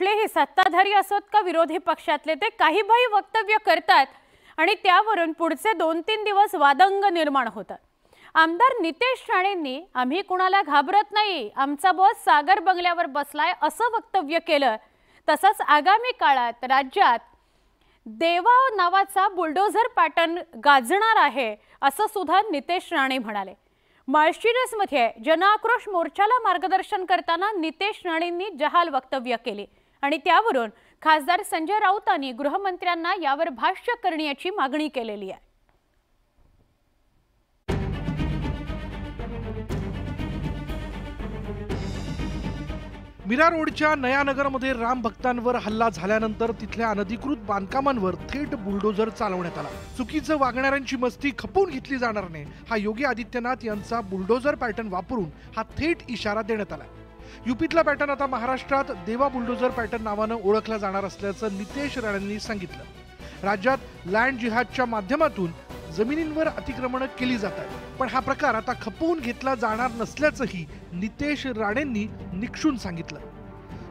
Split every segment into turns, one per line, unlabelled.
कुठलेही सत्ताधारी असोत का विरोधी पक्षातले ते काहीबाही वक्तव्य करतात आणि त्यावरून पुढचे 2-3 दिवस वादंग निर्माण होतात। आमदार नितेश राणेंनी आम्ही कुणाला घाबरत नाही, आमचा बॉस सागर बंगल्यावर बसलाय असं वक्तव्य केलं। तसंच आगामी काळात राज्यात देवा नावाचा बुलडोझर पॅटर्न गाजणार आहे असं सुद्धा नितेश राणे म्हणाले। माळशिरसमध्ये जनआक्रोश मोर्चाला मार्गदर्शन करताना नितेश राणेंनी जहाल वक्तव्य केले आणि त्यावरून खासदार संजय राऊतांनी गृहमंत्र्यांना यावर भाष्य करण्याची मागणी केलेली आहे।
मीरा रोडच्या नयानगरमध्ये राम भक्तांवर हल्ला झाल्यानंतर तिथल्या अनधिकृत बांधकामांवर थेट बुलडोझर चालवण्यात आला। चुकीचं वागणाऱ्यांची मस्ती खपवून घेतली जाणार नाही हा योगी आदित्यनाथ यांचा बुलडोझर पॅटर्न वापरून हा थेट इशारा देण्यात आला। यूपीतला पॅटर्न आता महाराष्ट्रात देवा बुलडोझर पॅटर्न नावानं ओळखला जाणार असल्याचं नितेश राणेंनी सांगितलं। राज्यात लँड जिहादच्या माध्यमातून जमिनींवर अतिक्रमण केली जातात, पण हा प्रकार आता खपवून घेतला जाणार नसल्याचंही नितेश राणेंनी निक्षून सांगितलं।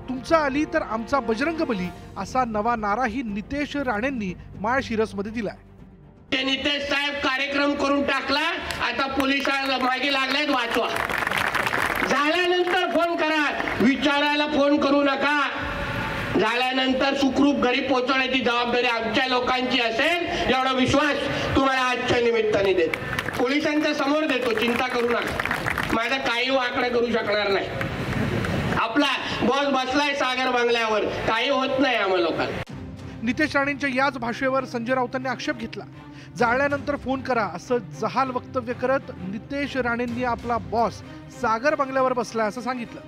तुमचा अली तर आमचा बजरंगबली असा नवा नाराही नितेश राणेंनी माळशिरसमध्ये दिलाय।
नितेश साहेब कार्यक्रम करून टाकला, आता पोलिसांना मागे लागलेत वाचवा। झाल्यानंतर फोन करा, विचारायला फोन करू नका। झाल्यानंतर सुखरूप घरी पोहोचवण्याची जबाबदारी आमच्या लोकांची असेल एवढा विश्वास तुम्हाला आजच्या निमित्ताने देतो। पोलिसांच्या समोर देतो, चिंता करू नका, माझा काही वाकडा करू शकणार नाही। आपला बॉस बसलाय सागर बंगल्यावर, काही होत नाही आम्हा लोकांना।
नितेश राणेंच्या याच भाषेवर संजय राऊतांनी आक्षेप घेतला। जाळल्यानंतर फोन करा असं जहाल वक्तव्य करत नितेश राणेंनी आपला बॉस सागर बंगल्यावर बसलाय असं सांगितलं।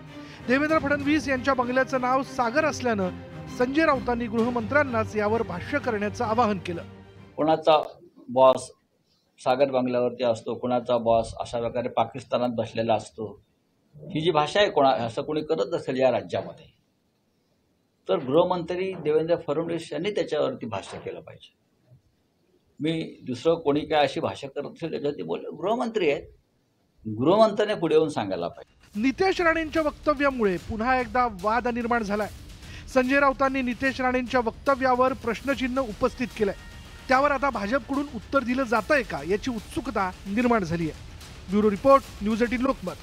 देवेंद्र फडणवीस यांच्या बंगल्याचं नाव सागर असल्यानं संजय राऊतांनी गृहमंत्र्यांनाच यावर भाष्य करण्याचं आवाहन केलं।
कोणाचा बॉस सागर बंगल्यावरती असतो, कोणाचा बॉस अशा प्रकारे पाकिस्तानात बसलेला असतो, ही जी भाषा आहे असं कोणी करत असेल या राज्यामध्ये तर गृहमंत्री देवेंद्र फडणवीस यांनी त्याच्यावरती भाष्य केलं पाहिजे। मी दुसरं कोणी काय अशी भाषा करत असेल त्याच्यावरती बोल, गृहमंत्री आहेत, गृहमंत्र्याने पुढे येऊन सांगायला पाहिजे।
नितेश राणेंच्या वक्तव्यामुळे पुन्हा एकदा वाद निर्माण झालाय। संजय राऊतांनी नितेश राणेंच्या वक्तव्यावर प्रश्नचिन्ह उपस्थित केलंय, त्यावर आता भाजपकडून उत्तर दिलं जातंय का याची उत्सुकता निर्माण झाली आहे। Bureau report, news 18 Lokmat.